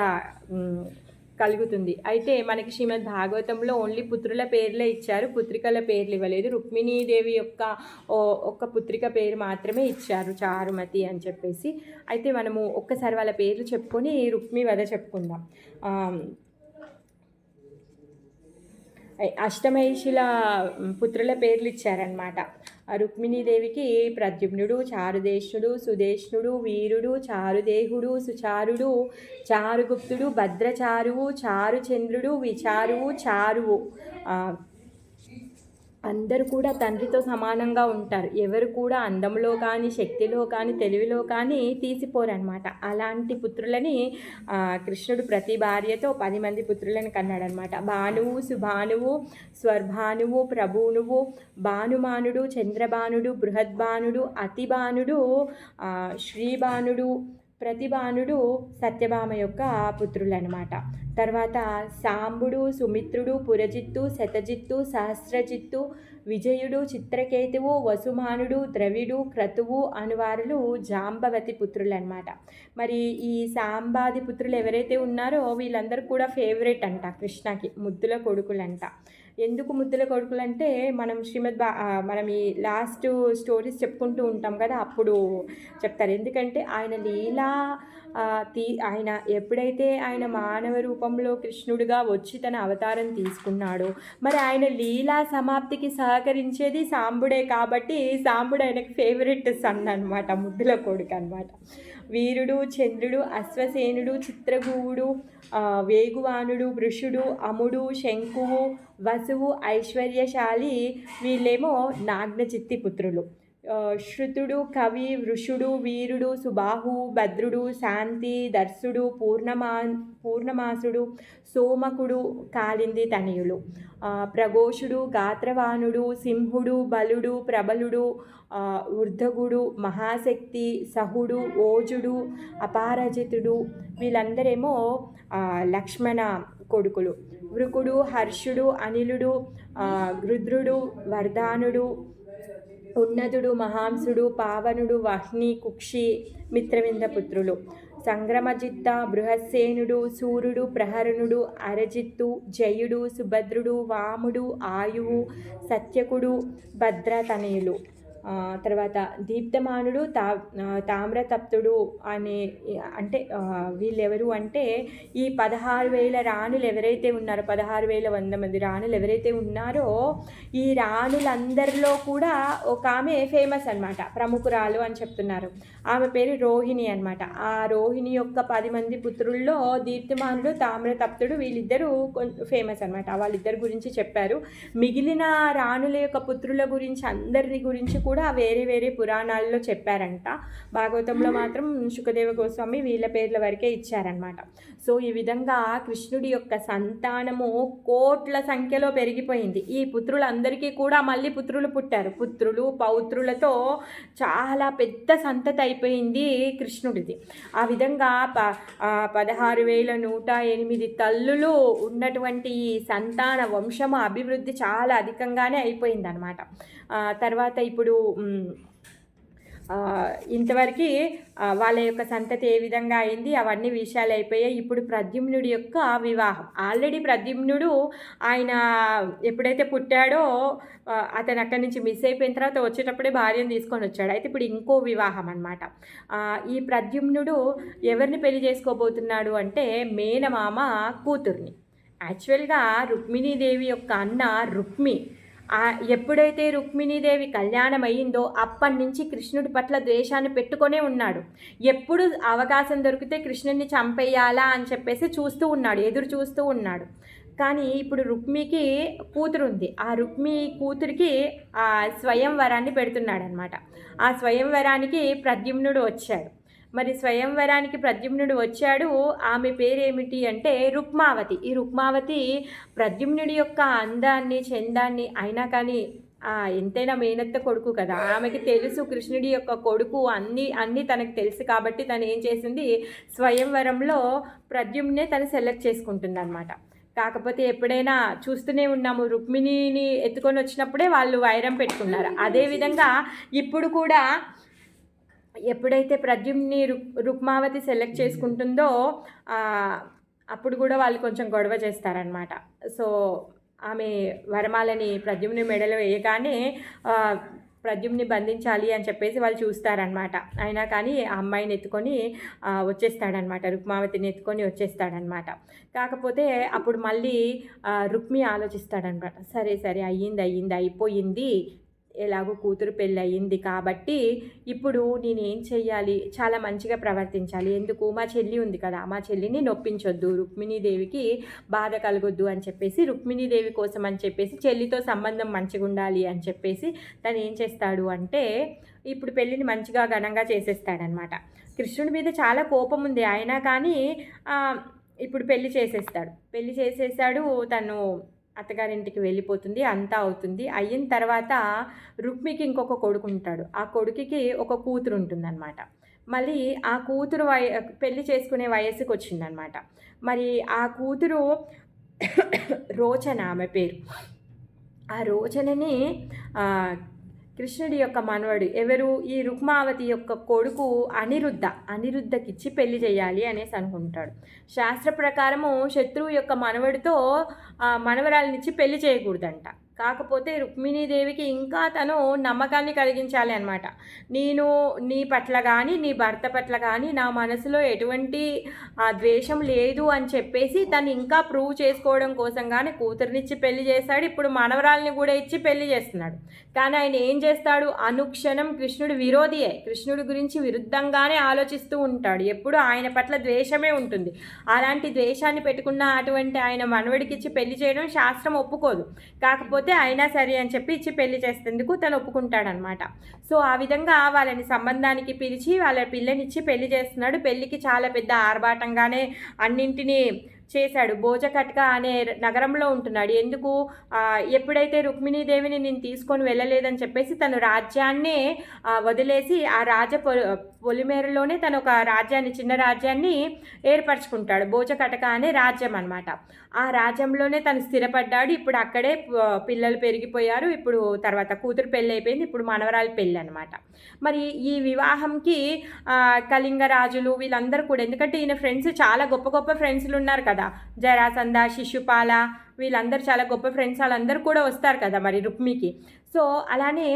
కలుగుతుంది. అయితే మనకి శ్రీమద్ భాగవతంలో ఓన్లీ పుత్రుల పేర్లే ఇచ్చారు, పుత్రికల పేర్లు ఇవ్వలేదు. రుక్మిణీదేవి యొక్క ఒక్క పుత్రిక పేరు మాత్రమే ఇచ్చారు, చారుమతి అని చెప్పేసి. అయితే మనము ఒక్కసారి వాళ్ళ పేర్లు చెప్పుకొని రుక్మి వధ చెప్పుకుందాం. అష్టమహిషుల పుత్రుల పేర్లు ఇచ్చారనమాట. రుక్మిణీదేవికి ప్రద్యుమ్నుడు, చారుదేశుడు, సుదేష్ణుడు, వీరుడు, చారుదేహుడు, సుచారుడు, చారుగుప్తుడు, భద్రచారువు, చారుచంద్రుడు, విచారువు, చారువు. అందరూ కూడా తండ్రితో సమానంగా ఉంటారు. ఎవరు కూడా అందంలో కానీ, శక్తిలో కానీ, తెలివిలో కానీ తీసిపోరనమాట. అలాంటి పుత్రులని కృష్ణుడు ప్రతి భార్యతో 10 మంది పుత్రులను కన్నాడనమాట. భానువు, సుభానువు, స్వర్భానువు, ప్రభూనువు, భానుమానుడు, చంద్రభానుడు, బృహద్భానుడు, అతిభానుడు, శ్రీభానుడు, ప్రతిభానుడు సత్యభామ యొక్క పుత్రులు అనమాట. తర్వాత సాంబుడు, సుమిత్రుడు, పురజిత్తు, శతజిత్తు, సహస్రజిత్తు, విజయుడు, చిత్రకేతువు, వసుమానుడు, ద్రవిడు, క్రతువు అనువారులు జాంబవతి పుత్రులు అనమాట. మరి ఈ సాంబాది పుత్రులు ఎవరైతే ఉన్నారో వీళ్ళందరూ కూడా ఫేవరెట్ అంట కృష్ణకి, ముద్దుల కొడుకులంట. ఎందుకు ముద్దుల కొడుకులు అంటే, మనం ఈ లాస్ట్ స్టోరీస్ చెప్పుకుంటూ ఉంటాం కదా, అప్పుడు చెప్తారు. ఎందుకంటే ఆయన లీలా ఆయన ఎప్పుడైతే ఆయన మానవ రూపంలో కృష్ణుడిగా వచ్చి తన అవతారం తీసుకున్నాడో, మరి ఆయన లీలా సమాప్తికి సహకరించేది సాంబుడే కాబట్టి సాంబుడు ఆయనకి ఫేవరెట్ సన్ అనమాట, ముద్దుల కొడుకు అనమాట. వీరుడు, చంద్రుడు, అశ్వసేనుడు, చిత్రగూవుడు, వేగువానుడు, వృషుడు, అముడు, శంకువు, వసువు, ఐశ్వర్యశాలి, వీళ్ళేమో నాగ్నచిత్తి పుత్రులు. శృతుడు, కవి, వృషుడు, వీరుడు, సుబాహువు, భద్రుడు, శాంతి, దర్శుడు, పూర్ణమాసుడు, సోమకుడు, కాళింది తనయులు. ప్రఘోషుడు, గాత్రవానుడు, సింహుడు, బలుడు, ప్రబలుడు, వృద్ధగుడు, మహాశక్తి, సహుడు, ఓజుడు, అపారజితుడు, వీళ్ళందరేమో లక్ష్మణ కొడుకులు. వృకుడు, హర్షుడు, అనిలుడు, గృద్రుడు, వర్ధానుడు, ఉన్నతుడు, మహాంసుడు, పావనుడు, వహ్ని, కుక్షి, మిత్రవింద పుత్రులు. సంగ్రమజిత్త, బృహస్సేనుడు, సూర్యుడు, ప్రహరణుడు, అరజిత్తు, జయుడు, సుభద్రుడు, వాముడు, ఆయువు, సత్యకుడు, భద్రతనయులు. తర్వాత దీప్తమానుడు, తామ్రతప్తుడు అనే అంటే వీళ్ళెవరు అంటే ఈ 16,000 రాణులు ఎవరైతే ఉన్నారో, 16,100 మంది రాణులు ఎవరైతే ఉన్నారో ఈ రాణులందరిలో కూడా ఒక ఆమె ఫేమస్ అనమాట, ప్రముఖురాలు అని చెప్తున్నారు. ఆమె పేరు రోహిణి అనమాట. ఆ రోహిణి యొక్క 10 మంది పుత్రుల్లో దీప్తిమానుడు, తామ్రతప్తుడు వీళ్ళిద్దరూ ఫేమస్ అనమాట. వాళ్ళిద్దరి గురించి చెప్పారు. మిగిలిన రాణుల యొక్క పుత్రుల గురించి అందరి గురించి కూడా వేరే వేరే పురాణాల్లో చెప్పారంట. భాగవతంలో మాత్రం శుకదేవ గోస్వామి వీళ్ళ పేర్ల వరకే ఇచ్చారనమాట. సో ఈ విధంగా కృష్ణుడి యొక్క సంతానము కోట్ల సంఖ్యలో పెరిగిపోయింది. ఈ పుత్రులందరికీ కూడా మళ్ళీ పుత్రులు పుట్టారు. పుత్రులు పౌత్రులతో చాలా పెద్ద సంతతి అయిపోయింది కృష్ణుడిది. ఆ విధంగా 16,108 తల్లులు ఉన్నటువంటి ఈ సంతాన వంశము అభివృద్ధి చాలా అధికంగానే అయిపోయింది అనమాట. తర్వాత ఇప్పుడు ఇంతవరకు వాళ్ళ యొక్క సంతతి ఏ విధంగా అయింది అవన్నీ విషయాలు అయిపోయాయి. ఇప్పుడు ప్రద్యుమ్నుడి యొక్క వివాహం. ఆల్రెడీ ప్రద్యుమ్నుడు ఆయన ఎప్పుడైతే పుట్టాడో అతను అక్కడి నుంచి మిస్ అయిపోయిన తర్వాత వచ్చేటప్పుడే భార్యను తీసుకొని వచ్చాడు. అయితే ఇప్పుడు ఇంకో వివాహం అనమాట. ఈ ప్రద్యుమ్నుడు ఎవరిని పెళ్లి చేసుకోబోతున్నాడు అంటే మేనమామ కూతుర్ని. యాక్చువల్గా రుక్మిణీదేవి యొక్క అన్న రుక్మి ఎప్పుడైతే రుక్మిణీదేవి కళ్యాణం అయ్యిందో అప్పటి నుంచి కృష్ణుడి పట్ల ద్వేషాన్ని పెట్టుకొనే ఉన్నాడు. ఎప్పుడు అవకాశం దొరికితే కృష్ణుడిని చంపేయాలా అని చెప్పేసి చూస్తూ ఉన్నాడు, ఎదురు చూస్తూ ఉన్నాడు. కానీ ఇప్పుడు రుక్మికి కూతురు ఉంది. ఆ రుక్మి కూతురికి స్వయంవరాన్ని పెడుతున్నాడు అనమాట. ఆ స్వయంవరానికి ప్రద్యుమ్నుడు వచ్చాడు. మరి స్వయంవరానికి ప్రద్యుమ్నుడు వచ్చాడు. ఆమె పేరేమిటి అంటే రుక్మావతి. ఈ రుక్మావతి ప్రద్యుమ్నుడి యొక్క అందాన్ని చందాన్ని అయినా కానీ ఎంతైనా మేనత్త కొడుకు కదా, ఆమెకి తెలుసు కృష్ణుడి యొక్క కొడుకు అన్నీ తనకు తెలుసు. కాబట్టి తను ఏం చేసింది, స్వయంవరంలో ప్రద్యుమ్నే తను సెలెక్ట్ చేసుకుంటుంది అనమాట. కాకపోతే ఎప్పుడైనా చూస్తూనే ఉన్నాము, రుక్మిణిని ఎత్తుకొని వచ్చినప్పుడే వాళ్ళు వైరం పెట్టుకున్నారు. అదేవిధంగా ఇప్పుడు కూడా ఎప్పుడైతే ప్రద్యుమ్ని రుక్మావతి సెలెక్ట్ చేసుకుంటుందో అప్పుడు కూడా వాళ్ళు కొంచెం గొడవ చేస్తారనమాట. సో ఆమె వరమాలని ప్రద్యుమ్ని మెడలో వేయగానే ప్రద్యుమ్ని బంధించాలి అని చెప్పేసి వాళ్ళు చూస్తారనమాట. అయినా కానీ ఆ అమ్మాయిని ఎత్తుకొని వచ్చేస్తాడనమాట, రుక్మావతిని ఎత్తుకొని వచ్చేస్తాడనమాట. కాకపోతే అప్పుడు మళ్ళీ రుక్మి ఆలోచిస్తాడనమాట, సరే అయిపోయింది, ఎలాగో కూతురు పెళ్ళి అయ్యింది కాబట్టి ఇప్పుడు నేనేం చెయ్యాలి, చాలా మంచిగా ప్రవర్తించాలి. ఎందుకు, మా చెల్లి ఉంది కదా, మా చెల్లిని నొప్పించొద్దు, రుక్మిణీదేవికి బాధ కలగొద్దు అని చెప్పేసి, రుక్మిణీదేవి కోసం అని చెప్పేసి, చెల్లితో సంబంధం మంచిగా ఉండాలి అని చెప్పేసి తను ఏం చేస్తాడు అంటే ఇప్పుడు పెళ్ళిని మంచిగా ఘనంగా చేసేస్తాడనమాట. కృష్ణుడి మీద చాలా కోపం ఉంది అయినా కానీ ఇప్పుడు పెళ్ళి చేసేసాడు. తను అత్తగారింటికి వెళ్ళిపోతుంది. అంతా అవుతుంది. అయిన తర్వాత రుక్మికి ఇంకొక కొడుకు ఉంటాడు. ఆ కొడుకుకి ఒక కూతురు ఉంటుందన్నమాట. మళ్ళీ ఆ కూతురు పెళ్లి చేసుకునే వయస్సుకు వచ్చిందనమాట. మరి ఆ కూతురు రోచన ఆమె పేరు. ఆ రోచనని కృష్ణుడి యొక్క మనవడు ఎవరు, ఈ రుక్మావతి యొక్క కొడుకు అనిరుద్ధకిచ్చి పెళ్లి చేయాలి అనేసి అనుకుంటాడు. శాస్త్ర ప్రకారము శత్రువు యొక్క మనవడితో మనవరాలనిచ్చి పెళ్లి చేయకూడదంట. కాకపోతే రుక్మిణీదేవికి ఇంకా తను నమ్మకాన్ని కలిగించాలి అనమాట. నేను నీ పట్ల కానీ నీ భర్త పట్ల కానీ నా మనసులో ఎటువంటి ద్వేషం లేదు అని చెప్పేసి తను ఇంకా ప్రూవ్ చేసుకోవడం కోసం కానీ కూతురునిచ్చి పెళ్లి చేస్తాడు. ఇప్పుడు మనవరాల్ని కూడా ఇచ్చి పెళ్లి చేస్తున్నాడు. కానీ ఆయన ఏం చేస్తాడు, అనుక్షణం కృష్ణుడు విరోధియే, కృష్ణుడి గురించి విరుద్ధంగానే ఆలోచిస్తూ ఉంటాడు. ఎప్పుడు ఆయన పట్ల ద్వేషమే ఉంటుంది. అలాంటి ద్వేషాన్ని పెట్టుకున్న అటువంటి ఆయన మనవడికిచ్చి పెళ్లి చేయడం శాస్త్రం ఒప్పుకోదు. కాకపోతే అయినా సరే అని చెప్పి ఇచ్చి పెళ్లి చేసేందుకు తను ఒప్పుకుంటాడనమాట. సో ఆ విధంగా వాళ్ళని సంబంధానికి పిలిచి వాళ్ళ పిల్లనిచ్చి పెళ్లి చేస్తున్నాడు. పెళ్లికి చాలా పెద్ద ఆర్భాటంగానే అన్నింటినీ చేశాడు. భోజకట్క అనే నగరంలో ఉంటున్నాడు. ఎందుకు, ఎప్పుడైతే రుక్మిణీదేవిని నేను తీసుకొని వెళ్ళలేదని చెప్పేసి తను రాజ్యాన్నే వదిలేసి ఆ పొలిమేరలోనే తను ఒక రాజ్యాన్ని, చిన్న రాజ్యాన్ని ఏర్పరచుకుంటాడు. భోజకటక అనే రాజ్యం అనమాట. ఆ రాజ్యంలోనే తను స్థిరపడ్డాడు. ఇప్పుడు అక్కడే పిల్లలు పెరిగిపోయారు. ఇప్పుడు తర్వాత కూతురు పెళ్ళి అయిపోయింది. ఇప్పుడు మనవరాలు పెళ్ళి అనమాట. మరి ఈ వివాహంకి కళింగరాజులు వీళ్ళందరూ కూడా, ఎందుకంటే ఈయన ఫ్రెండ్స్ చాలా గొప్ప గొప్ప ఫ్రెండ్స్లు ఉన్నారు కదా, జరాసంధ, శిశుపాల వీళ్ళందరూ చాలా గొప్ప ఫ్రెండ్స్, వాళ్ళందరూ కూడా వస్తారు కదా మరి రుక్మికి. సో అలానే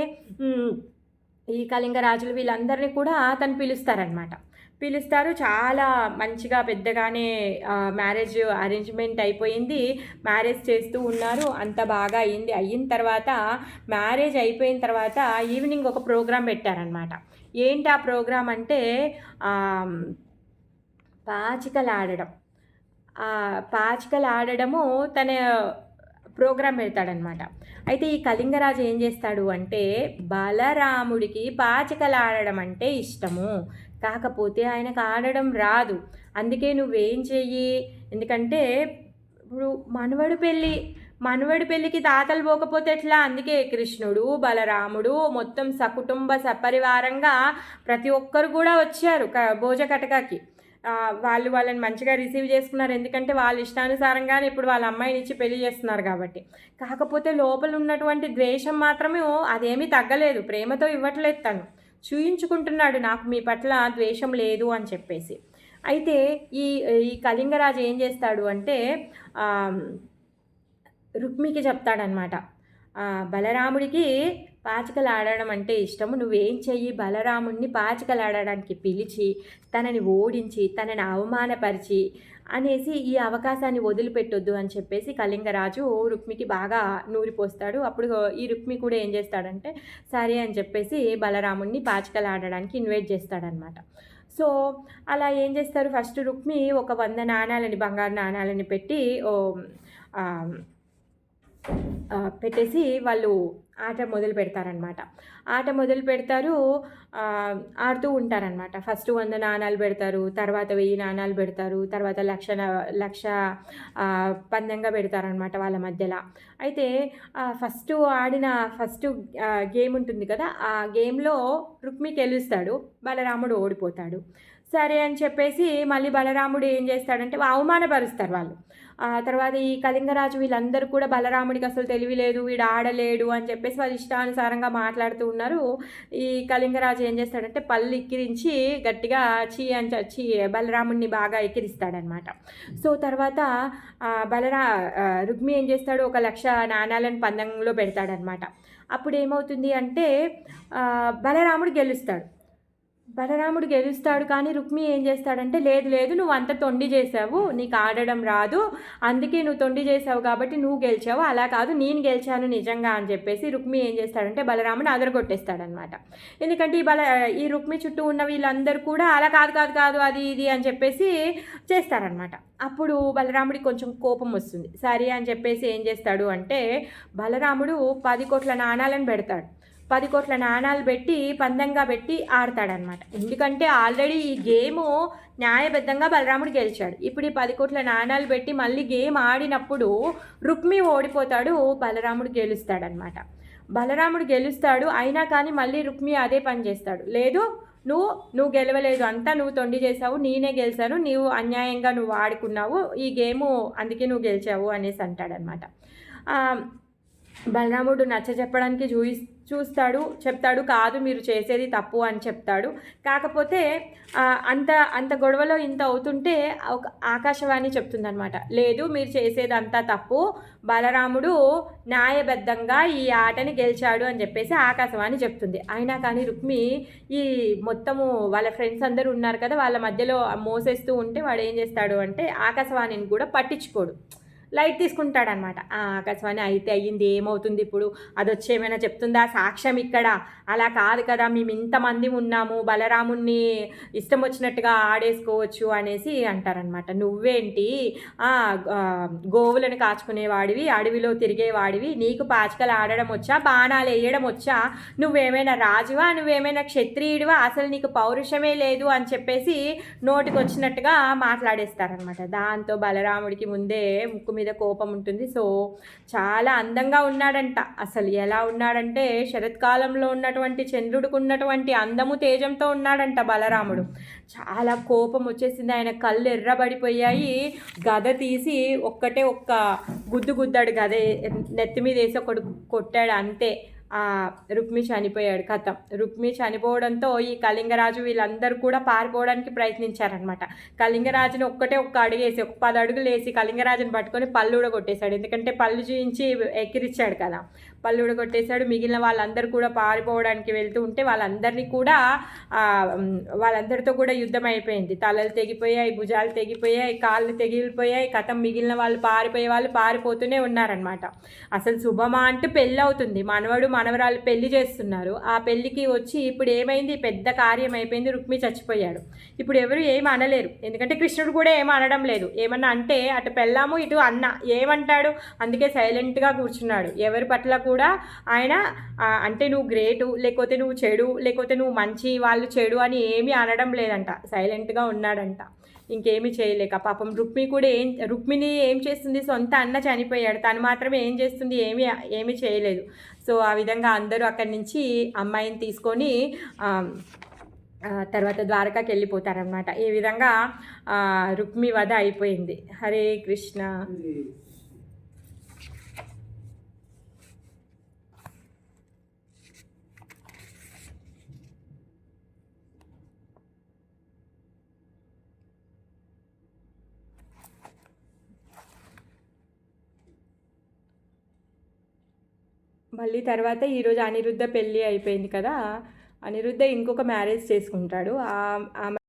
ఈ కళింగ రాజులు వీళ్ళందరినీ కూడా తను పిలుస్తారనమాట. పిలుస్తారు. చాలా మంచిగా పెద్దగానే మ్యారేజ్ అరేంజ్‌మెంట్ అయిపోయింది. మ్యారేజ్ చేస్తూ ఉన్నారు. అంత బాగా అయింది. అయిన తర్వాత మ్యారేజ్ అయిపోయిన తర్వాత ఈవినింగ్ ఒక ప్రోగ్రామ్ పెట్టారనమాట. ఏంటి ఆ ప్రోగ్రామ్ అంటే పాచికలాడడం. పాచికలాడడము తన ప్రోగ్రాం పెడతాడనమాట. అయితే ఈ కళింగరాజు ఏం చేస్తాడు అంటే, బలరాముడికి పాచికలాడడం అంటే ఇష్టము. కాకపోతే ఆయనకు ఆడడం రాదు. అందుకే నువ్వేం చెయ్యి, ఎందుకంటే ఇప్పుడు మనవడి పెళ్ళికి తాతలు పోకపోతే ఎట్లా? అందుకే కృష్ణుడు, బలరాముడు మొత్తం సకుటుంబ సపరివారంగా ప్రతి ఒక్కరు కూడా వచ్చారు భోజకటకకి. వాళ్ళని మంచిగా రిసీవ్ చేసుకున్నారు. ఎందుకంటే వాళ్ళ ఇష్టానుసారంగానే ఇప్పుడు వాళ్ళ అమ్మాయిని ఇచ్చి పెళ్లి చేస్తున్నారు కాబట్టి. కాకపోతే లోపల ఉన్నటువంటి ద్వేషం మాత్రమే అదేమీ తగ్గలేదు. ప్రేమతో ఇవ్వట్లేదు, తను చూయించుకుంటున్నాడు నాకు మీ పట్ల ద్వేషం లేదు అని చెప్పేసి. అయితే ఈ ఈ కళింగరాజు ఏం చేస్తాడు అంటే రుక్మికి చెప్తాడనమాట, బలరాముడికి పాచికలు ఆడడం అంటే ఇష్టము. నువ్వేం చెయ్యి, బలరాముడిని పాచికలు ఆడడానికి పిలిచి తనని ఓడించి తనని అవమానపరిచి అనేసి ఈ అవకాశాన్ని వదిలిపెట్టొద్దు అని చెప్పేసి కళింగరాజు రుక్మికి బాగా నూరిపోస్తాడు. అప్పుడు ఈ రుక్మి కూడా ఏం చేస్తాడంటే సరే అని చెప్పేసి బలరాముడిని పాచికలు ఆడడానికి ఇన్వైట్ చేస్తాడనమాట. సో అలా ఏం చేస్తారు, ఫస్ట్ రుక్మి ఒక 100 నాణాలని, బంగారు నాణాలని పెట్టి పెట్టేసి వాళ్ళు ఆట మొదలు పెడతారనమాట. ఆడుతూ ఉంటారనమాట. ఫస్ట్ 100 నాణాలు పెడతారు, తర్వాత 1000 నాణాలు పెడతారు, తర్వాత లక్ష పందెంగా పెడతారనమాట వాళ్ళ మధ్యలో. అయితే ఫస్ట్ గేమ్ ఉంటుంది కదా, ఆ గేమ్లో రుక్మి గెలుస్తాడు, బలరాముడు ఓడిపోతాడు. సరే అని చెప్పేసి మళ్ళీ బలరాముడు ఏం చేస్తాడంటే అవమానపరుస్తారు వాళ్ళు. తర్వాత ఈ కళింగరాజు వీళ్ళందరూ కూడా బలరాముడికి అసలు తెలివి లేదు, వీడు ఆడలేడు అని చెప్పేసి వాళ్ళు ఇష్టానుసారంగా మాట్లాడుతూ ఉన్నారు. ఈ కళింగరాజు ఏం చేస్తాడంటే పళ్ళు ఎక్కిరించి గట్టిగా బలరాముడిని బాగా ఎక్కిరిస్తాడనమాట. సో తర్వాత రుక్మి ఏం చేస్తాడు, 1,00,000 నాణాలను పందెంలో పెడతాడనమాట. అప్పుడు ఏమవుతుంది అంటే బలరాముడు గెలుస్తాడు. కానీ రుక్మి ఏం చేస్తాడంటే లేదు నువ్వు అంత తొండి చేసావు, నీకు ఆడడం రాదు, అందుకే నువ్వు తొండి చేసావు కాబట్టి నువ్వు గెలిచావు, అలా కాదు నేను గెలిచాను నిజంగా అని చెప్పేసి రుక్మి ఏం చేస్తాడంటే బలరాముని అదరగొట్టేస్తాడనమాట. ఎందుకంటే ఈ రుక్మి చుట్టూ ఉన్న వీళ్ళందరూ కూడా అలా కాదు అది ఇది అని చెప్పేసి చేస్తారనమాట. అప్పుడు బలరాముడికి కొంచెం కోపం వస్తుంది. సరే అని చెప్పేసి ఏం చేస్తాడు అంటే బలరాముడు 10 కోట్ల నాణాలను పెడతాడు. 10 కోట్ల నాణాలు పెట్టి పందెంగా పెట్టి ఆడతాడనమాట. ఎందుకంటే ఆల్రెడీ ఈ గేము న్యాయబద్ధంగా బలరాముడు గెలిచాడు. ఇప్పుడు ఈ 10 కోట్ల నాణాలు పెట్టి మళ్ళీ గేమ్ ఆడినప్పుడు రుక్మి ఓడిపోతాడు, బలరాముడు గెలుస్తాడనమాట. బలరాముడు గెలుస్తాడు, అయినా కానీ మళ్ళీ రుక్మి అదే పని చేస్తాడు. లేదు నువ్వు గెలవలేదు, అంతా నువ్వు తొండి చేసావు, నేనే గెలిచాను, నీవు అన్యాయంగా నువ్వు ఆడుకున్నావు ఈ గేము, అందుకే నువ్వు గెలిచావు అనేసి అంటాడనమాట. బలరాముడు నచ్చ చెప్పడానికి చెప్తాడు కాదు మీరు చేసేది తప్పు అని చెప్తాడు. కాకపోతే అంత గొడవలో ఇంత అవుతుంటే ఒక ఆకాశవాణి చెప్తుందనమాట, లేదు మీరు చేసేది అంతా తప్పు, బలరాముడు న్యాయబద్ధంగా ఈ ఆటని గెలిచాడు అని చెప్పేసి ఆకాశవాణి చెప్తుంది. అయినా కానీ రుక్మి ఈ మొత్తము వాళ్ళ ఫ్రెండ్స్ అందరూ ఉన్నారు కదా, వాళ్ళ మధ్యలో మోసేస్తూ ఉంటే వాడు ఏం చేస్తాడు అంటే ఆకాశవాణిని కూడా పట్టించుకోడు, లైట్ తీసుకుంటాడనమాట. ఆకాశవాణి అయితే అయ్యింది, ఏమవుతుంది ఇప్పుడు, అది వచ్చి ఏమైనా చెప్తుందా, సాక్ష్యం ఇక్కడ, అలా కాదు కదా, మేము ఇంతమంది ఉన్నాము, బలరాముణ్ణి ఇష్టం వచ్చినట్టుగా ఆడేసుకోవచ్చు అనేసి అంటారనమాట. నువ్వేంటి గోవులను కాచుకునేవాడివి, అడవిలో తిరిగేవాడివి, నీకు పాచికలు ఆడడం వచ్చా, బాణాలు వేయడం వచ్చా, నువ్వేమైనా రాజువా, నువ్వేమైనా క్షత్రియుడివా, అసలు నీకు పౌరుషమే లేదు అని చెప్పేసి నోటికి వచ్చినట్టుగా మాట్లాడేస్తారనమాట. దాంతో బలరాముడికి ముందే ముక్కు మీద కోపం ఉంటుంది. సో చాలా అందంగా ఉన్నాడంట. అసలు ఎలా ఉన్నాడంటే శరత్కాలంలో ఉన్నటువంటి చంద్రుడికి ఉన్నటువంటి అందము తేజంతో ఉన్నాడంట బలరాముడు. చాలా కోపం వచ్చేసింది, ఆయన కళ్ళు ఎర్రబడిపోయాయి. గద తీసి ఒక్క గుద్దాడు, గద నెత్తి మీద వేసి ఒకడు కొట్టాడు, అంతే రుక్మి చనిపోయాడు. కథం రుక్మి చనిపోవడంతో ఈ కళింగరాజు వీళ్ళందరూ కూడా పారిపోవడానికి ప్రయత్నించారనమాట. కళింగరాజుని ఒక్క అడుగేసి ఒక 10 అడుగులు వేసి కళింగరాజుని పట్టుకొని పళ్ళు ఊడగొట్టేశాడు. ఎందుకంటే పళ్ళు చూయించి ఎక్కిరిచ్చాడు కదా, పళ్ళు ఊడగొట్టేశాడు. మిగిలిన వాళ్ళందరూ కూడా పారిపోవడానికి వెళ్తూ ఉంటే వాళ్ళందరితో కూడా యుద్ధం అయిపోయింది. తలలు తెగిపోయాయి, భుజాలు తెగిపోయాయి, కాళ్ళు తెగిలిపోయాయి. కథం మిగిలిన వాళ్ళు పారిపోతూనే ఉన్నారనమాట. అసలు శుభమా అంటూ పెళ్ళి అవుతుంది, మనవడు మనవరాలు పెళ్లి చేస్తున్నారు. ఆ పెళ్ళికి వచ్చి ఇప్పుడు ఏమైంది, పెద్ద కార్యం అయిపోయింది, రుక్మి చచ్చిపోయాడు. ఇప్పుడు ఎవరు ఏమి అనలేరు, ఎందుకంటే కృష్ణుడు కూడా ఏమి అనడం లేదు. ఏమన్నా అంటే అటు పెళ్ళాము ఇటు అన్న ఏమంటాడు, అందుకే సైలెంట్గా కూర్చున్నాడు. ఎవరి పట్ల కూడా ఆయన అంటే నువ్వు గ్రేటు, లేకపోతే నువ్వు చెడు, లేకపోతే నువ్వు మంచి, వాళ్ళు చెడు అని ఏమీ అనడం లేదంట, సైలెంట్గా ఉన్నాడంట. ఇంకేమీ చేయలేక పాపం రుక్మిణి ఏం చేస్తుంది, సొంత అన్న చనిపోయాడు, తను మాత్రమే ఏం చేస్తుంది, ఏమీ చేయలేదు. సో ఆ విధంగా అందరూ అక్కడి నుంచి అమ్మాయిని తీసుకొని తర్వాత ద్వారకాకి వెళ్ళిపోతారనమాట. ఈ విధంగా రుక్మి వధ అయిపోయింది. హరే కృష్ణ. మళ్ళీ తర్వాత ఈరోజు అనిరుద్ధ పెళ్ళి అయిపోయింది కదా, అనిరుద్ధ ఇంకొక మ్యారేజ్ చేసుకుంటాడు. ఆ